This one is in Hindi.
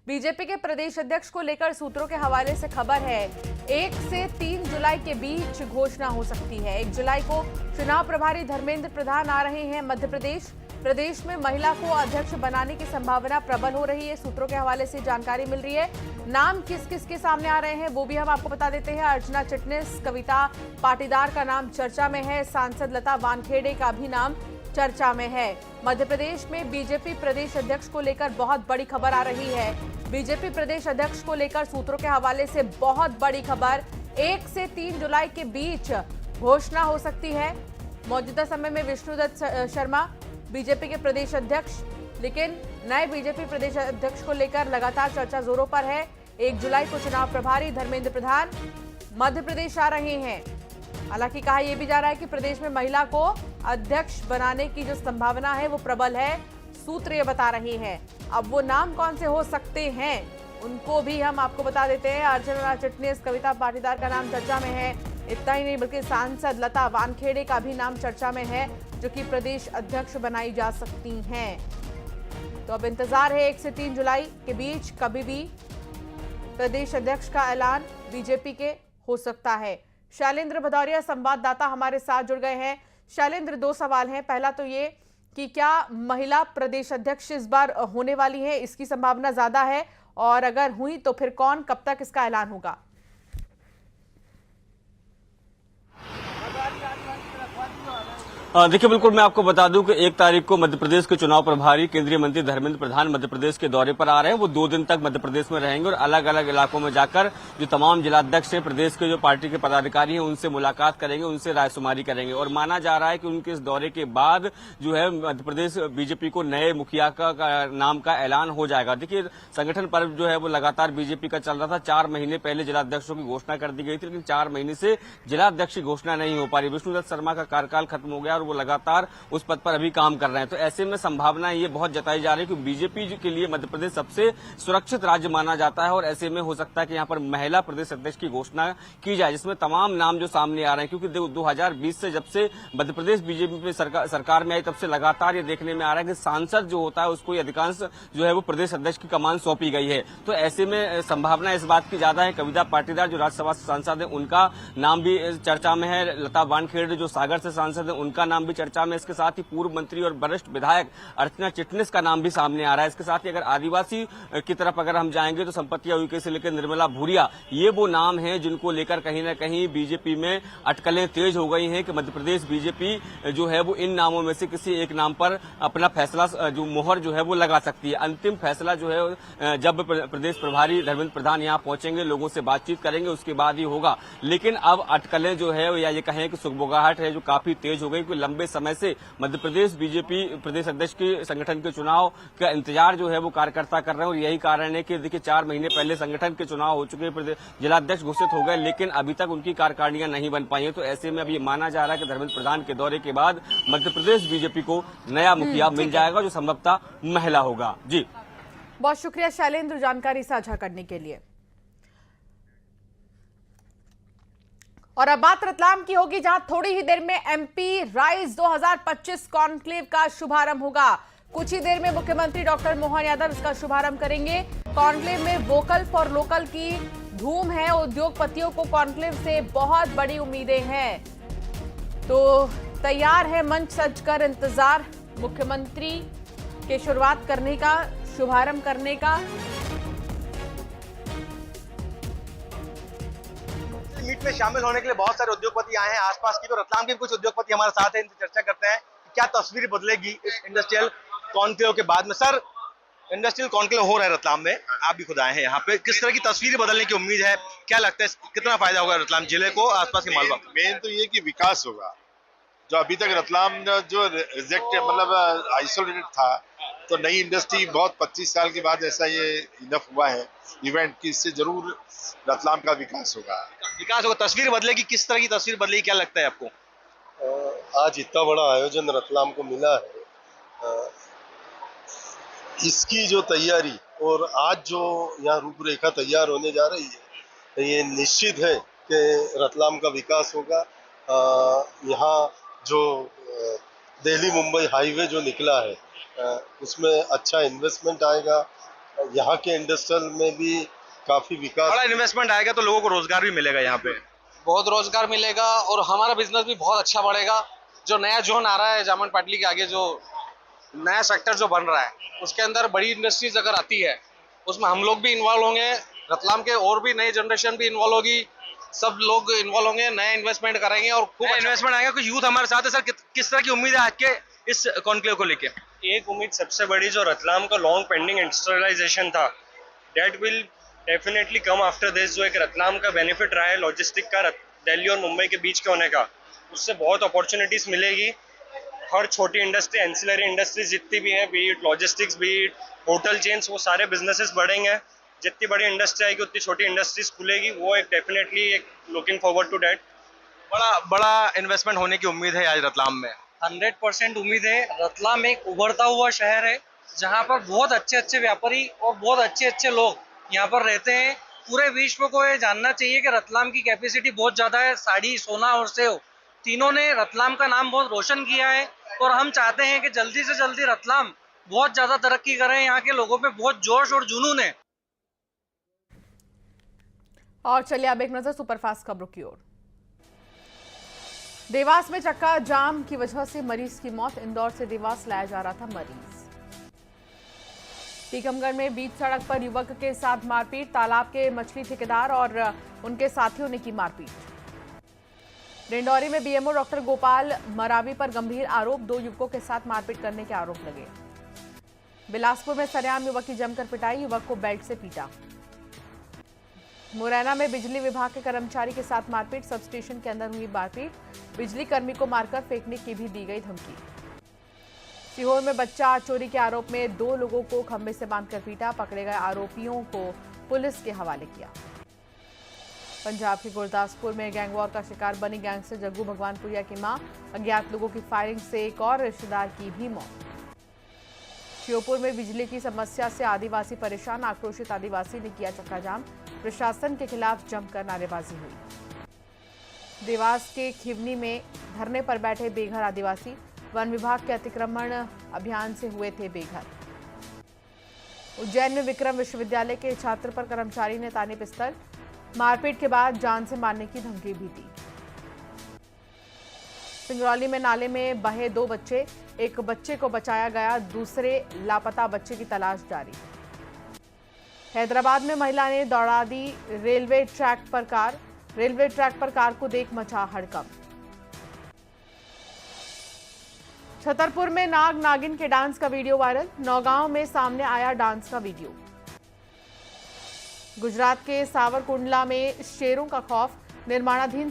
बीजेपी के प्रदेश अध्यक्ष को लेकर सूत्रों के हवाले से खबर है 1 से 3 जुलाई के बीच घोषणा हो सकती है। 1 जुलाई को चुनाव प्रभारी धर्मेंद्र प्रधान आ रहे हैं मध्य प्रदेश। प्रदेश में महिला को अध्यक्ष बनाने की संभावना प्रबल हो रही है। सूत्रों के हवाले से जानकारी मिल रही है। नाम किस किस के सामने आ रहे हैं वो भी हम आपको बता देते हैं। अर्चना चिटनिस, कविता पाटीदार का नाम चर्चा में है। सांसद लता वानखेड़े का भी नाम चर्चा में है। मध्य प्रदेश में बीजेपी प्रदेश अध्यक्ष को लेकर बहुत बड़ी खबर आ रही है। बीजेपी प्रदेश अध्यक्ष को लेकर सूत्रों के हवाले से बहुत बड़ी खबर 1 से 3 जुलाई के बीच घोषणा हो सकती है। मौजूदा समय में विष्णुदत्त शर्मा बीजेपी के प्रदेश अध्यक्ष, लेकिन नए बीजेपी प्रदेश अध्यक्ष को लेकर लगातार चर्चा जोरों पर है। 1 जुलाई को चुनाव प्रभारी धर्मेंद्र प्रधान मध्य प्रदेश आ रहे हैं। हालांकि कहा यह भी जा रहा है कि प्रदेश में महिला को अध्यक्ष बनाने की जो संभावना है वो प्रबल है। सूत्र ये बता रहे हैं। अब वो नाम कौन से हो सकते हैं उनको भी हम आपको बता देते हैं। अर्चना चिटनिस, कविता पाटीदार का नाम चर्चा में है। इतना ही नहीं बल्कि सांसद लता वानखेड़े का भी नाम चर्चा में है, जो कि प्रदेश अध्यक्ष बनाई जा सकती हैं। तो अब इंतजार है 1 से 3 जुलाई के बीच कभी भी प्रदेश अध्यक्ष का ऐलान बीजेपी के हो सकता है। शैलेंद्र भदौरिया संवाददाता हमारे साथ जुड़ गए हैं। शैलेंद्र, 2 सवाल हैं। पहला तो ये कि क्या महिला प्रदेश अध्यक्ष इस बार होने वाली है, इसकी संभावना ज्यादा है, और अगर हुई तो फिर कौन, कब तक इसका ऐलान होगा? देखिए, बिल्कुल मैं आपको बता दूं कि 1 तारीख को मध्य प्रदेश के चुनाव प्रभारी केंद्रीय मंत्री धर्मेंद्र प्रधान मध्य प्रदेश के दौरे पर आ रहे हैं। वो 2 दिन तक मध्य प्रदेश में रहेंगे और अलग अलग इलाकों में जाकर जो तमाम जिलाध्यक्ष हैं, प्रदेश के जो पार्टी के पदाधिकारी हैं, उनसे मुलाकात करेंगे, उनसे रायशुमारी करेंगे। और माना जा रहा है कि उनके इस दौरे के बाद जो है मध्य प्रदेश बीजेपी को नए मुखिया का नाम का ऐलान हो जाएगा। देखिए, संगठन पर्व जो है वो लगातार बीजेपी का चल रहा था। 4 महीने पहले जिलाध्यक्षों की घोषणा कर दी गई थी, लेकिन 4 महीने से जिलाध्यक्ष की घोषणा नहीं हो पा रही। विष्णुदत्त शर्मा का कार्यकाल खत्म हो गया और वो लगातार उस पद पर अभी काम कर रहे हैं। तो ऐसे में संभावना ये बहुत जताई जा रही है कि बीजेपी के लिए मध्य प्रदेश सबसे सुरक्षित राज्य माना जाता है और ऐसे में हो सकता है कि यहाँ पर महिला प्रदेश अध्यक्ष की घोषणा की जाए, जिसमें तमाम नाम जो सामने आ रहे हैं। क्योंकि 2020 से जब से मध्य प्रदेश बीजेपी में सरकार में आई, तब से लगातार ये देखने में आ रहा है कि सांसद जो होता है उसको अधिकांश जो है वो प्रदेश अध्यक्ष की कमान सौंपी गई है। तो ऐसे में संभावना इस बात की ज्यादा है। कविता पाटीदार जो राज्यसभा सांसद है, उनका नाम भी चर्चा में है। लता वानखेड़े जो सागर से सांसद है, उनका नाम भी चर्चा में। इसके साथ ही पूर्व मंत्री और वरिष्ठ विधायक अर्चना चिटनिस का नाम भी सामने आ रहा है। इसके साथ ही अगर आदिवासी की तरफ अगर हम जाएंगे तो संपत्ति उइके से लेकर निर्मला भूरिया, ये वो नाम हैं जिनको लेकर कहीं न कहीं बीजेपी में अटकलें तेज हो गई हैं कि मध्य प्रदेश बीजेपी जो है वो इन नामों में से किसी एक नाम पर अपना फैसला जो मोहर जो है वो लगा सकती है। अंतिम फैसला जो है जब प्रदेश प्रभारी धर्मेंद्र प्रधान यहाँ पहुंचेंगे, लोगों से बातचीत करेंगे, उसके बाद ही होगा। लेकिन अब अटकलें जो है या ये कहें कि सुगबुगाहट है जो काफी तेज हो गई, क्योंकि लंबे समय से मध्य प्रदेश बीजेपी प्रदेश अध्यक्ष के संगठन के चुनाव का इंतजार जो है वो कार्यकर्ता कर रहे हैं। और यही कारण है कि देखिए 4 महीने पहले संगठन के चुनाव हो चुके हैं, जिलाध्यक्ष घोषित हो गए, लेकिन अभी तक उनकी कार्यकारिणियां नहीं बन पाई है। तो ऐसे में अब ये माना जा रहा है कि धर्मेंद्र प्रधान के दौरे के बाद मध्य प्रदेश बीजेपी को नया मुखिया मिल जाएगा, जो संभवतः महिला होगा। जी, बहुत शुक्रिया शैलेंद्र जानकारी साझा करने के लिए। और अब बात रतलाम की होगी, जहां थोड़ी ही देर में एमपी राइज 2025 कॉन्क्लेव का शुभारंभ होगा। कुछ ही देर में मुख्यमंत्री डॉक्टर मोहन यादव इसका शुभारंभ करेंगे। कॉन्क्लेव में वोकल फॉर लोकल की धूम है। उद्योगपतियों को कॉन्क्लेव से बहुत बड़ी उम्मीदें हैं, तो तैयार है मंच सजकर इंतजार मुख्यमंत्री के शुरुआत करने का, शुभारंभ करने का। मीट में शामिल होने के लिए बहुत सारे उद्योगपति आए हैं आसपास की। तो रतलाम के कुछ उद्योगपति हमारे साथ हैं, इनसे चर्चा करते हैं क्या तस्वीर बदलेगी इस इंडस्ट्रियल कॉन्क्लेव के बाद में। सर, इंडस्ट्रियल कॉन्क्लेव हो रहा है रतलाम में, आप भी खुद आए हैं यहाँ पे, किस तरह की तस्वीर बदलने की उम्मीद है? क्या लगता है कितना फायदा होगा रतलाम जिले को, आसपास के मालवा? मेन तो ये कि विकास होगा। जो अभी तक रतलाम जो रिजेक्ट मतलब आइसोलेटेड था, तो नई इंडस्ट्री बहुत 25 साल के बाद ऐसा ये इनफ हुआ है इवेंट की, इससे जरूर रतलाम का विकास होगा। विकास होगा, तस्वीर बदलेगी। किस तरह की तस्वीर बदलेगी, क्या लगता है आपको? आज इतना बड़ा आयोजन रतलाम को मिला है, इसकी जो तैयारी और आज जो यहाँ रूपरेखा तैयार होने जा रही है, ये निश्चित है कि रतलाम का विकास होगा। यहाँ जो दिल्ली मुंबई हाईवे जो निकला है, उसमें अच्छा इन्वेस्टमेंट आएगा यहाँ के इंडस्ट्रियल में भी काफी विकास। बड़ा इन्वेस्टमेंट आएगा तो लोगों को रोजगार भी मिलेगा यहाँ पे। बहुत रोजगार मिलेगा और हमारा बिजनेस भी बहुत अच्छा बढ़ेगा। जो नया जोन आ रहा है जामन पाटली के आगे, जो नया सेक्टर जो बन रहा है, उसके अंदर बड़ी इंडस्ट्रीज अगर आती है, उसमें हम लोग भी इन्वॉल्व होंगे, रतलाम के और भी नई जनरेशन भी इन्वॉल्व होगी, सब लोग इन्वॉल्व होंगे, नया इन्वेस्टमेंट करेंगे और खूब इन्वेस्टमेंट आएगा। कुछ यूथ हमारे साथ है सर, किस तरह की उम्मीद है आज के इस कॉन्क्लेव को लेके? एक उम्मीद सबसे बड़ी, जो रतलाम का लॉन्ग पेंडिंग इंडस्ट्रियलाइजेशन था, that will definitely come after this. जो एक रतलाम का बेनिफिट रहा है लॉजिस्टिक का दिल्ली और मुंबई के बीच के होने का, उससे बहुत अपॉर्चुनिटीज मिलेगी। हर छोटी इंडस्ट्री, एंसिलरी इंडस्ट्रीज जितनी भी है, be it logistics, be it hotel chains, वो सारे बिजनेसेस बढ़ेंगे। जितनी बड़ी इंडस्ट्री आएगी उतनी छोटी इंडस्ट्रीज खुलेगी। वो एक डेफिनेटली एक लुकिंग फॉरवर्ड टू दैट। बड़ा इन्वेस्टमेंट होने की उम्मीद है आज रतलाम में। 100% उम्मीद है। रतलाम एक उभरता हुआ शहर है जहाँ पर बहुत अच्छे अच्छे व्यापारी और बहुत अच्छे अच्छे लोग यहाँ पर रहते हैं। पूरे विश्व को ये जानना चाहिए कि रतलाम की कैपेसिटी बहुत ज़्यादा है। साड़ी, सोना और सेव तीनों ने रतलाम का नाम बहुत रोशन किया है और हम चाहते हैं कि जल्दी से जल्दी रतलाम बहुत ज़्यादा तरक्की करें। यहाँ के लोगों में बहुत जोश और जुनून है। और चलिए अब एक नजर सुपरफास्ट खबरों की ओर। देवास में चक्का जाम की वजह से मरीज की मौत। इंदौर से देवास लाया जा रहा था मरीज। टीकमगढ़ में बीच सड़क पर युवक के साथ मारपीट। तालाब के मछली ठेकेदार और उनके साथियों ने की मारपीट। डिंडौरी में बीएमओ डॉक्टर गोपाल मरावी पर गंभीर आरोप। 2 युवकों के साथ मारपीट करने के आरोप लगे। बिलासपुर में सरेआम युवक की जमकर पिटाई। युवक को बेल्ट से पीटा। मुरैना में बिजली विभाग के कर्मचारी के साथ मारपीट। सब स्टेशन के अंदर हुई मारपीट। बिजली कर्मी को मारकर फेंकने की भी दी गई धमकी। सीहोर में बच्चा चोरी के आरोप में 2 लोगों को खंभे से बांधकर पीटा। पकड़े गए आरोपियों को पुलिस के हवाले किया। पंजाब के गुरदासपुर में गैंगवॉर का शिकार बनी गैंगस्टर जग्गू भगवानपुरिया की मां। अज्ञात लोगों की फायरिंग से एक और रिश्तेदार की भी मौत। श्योपुर में बिजली की समस्या से आदिवासी परेशान। आक्रोशित आदिवासी ने किया चक्का जाम। प्रशासन के खिलाफ जमकर नारेबाजी हुई। देवास के खिवनी में धरने पर बैठे बेघर आदिवासी। वन विभाग के अतिक्रमण अभियान से हुए थे बेघर। उज्जैन में विक्रम विश्वविद्यालय के छात्र पर कर्मचारी ने ताने पिस्तौल। मारपीट के बाद जान से मारने की धमकी भी दी। सिंगरौली में नाले में बहे 2 बच्चे। एक बच्चे को बचाया गया, दूसरे लापता बच्चे की तलाश जारी। हैदराबाद में महिला ने दौड़ा दी रेलवे ट्रैक पर कार। रेलवे ट्रैक पर कार को देख मचा हड़कंप। छतरपुर में नाग नागिन के डांस का वीडियो वायरल। नौगांव में सामने आया डांस का वीडियो। गुजरात के सावरकुंडला में शेरों का खौफ। निर्माणाधीन